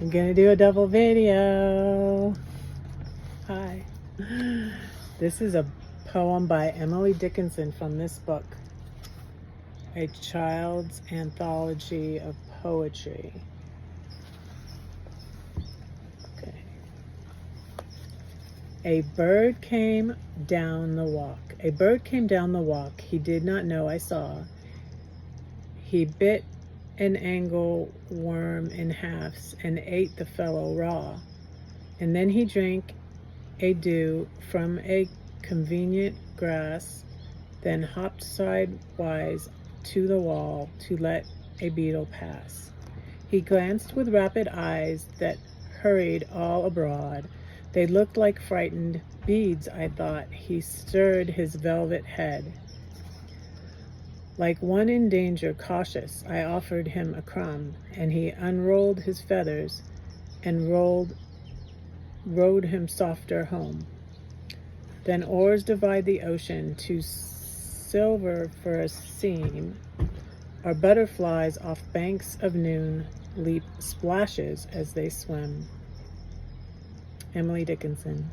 I'm gonna do a double video. Hi. This is a poem by Emily Dickinson from this book, A Child's Anthology of Poetry. Okay. A bird came down the walk. A bird came down the walk. He did not know I saw. He bit an angle worm in halves and ate the fellow raw. And then he drank a dew from a convenient grass, then hopped sidewise to the wall to let a beetle pass. He glanced with rapid eyes that hurried all abroad. They looked like frightened beads, I thought. He stirred his velvet head. Like one in danger, cautious, I offered him a crumb, and he unrolled his feathers and rowed him softer home. Then oars divide the ocean to silver for a seam, or butterflies off banks of noon leap splashes as they swim. Emily Dickinson.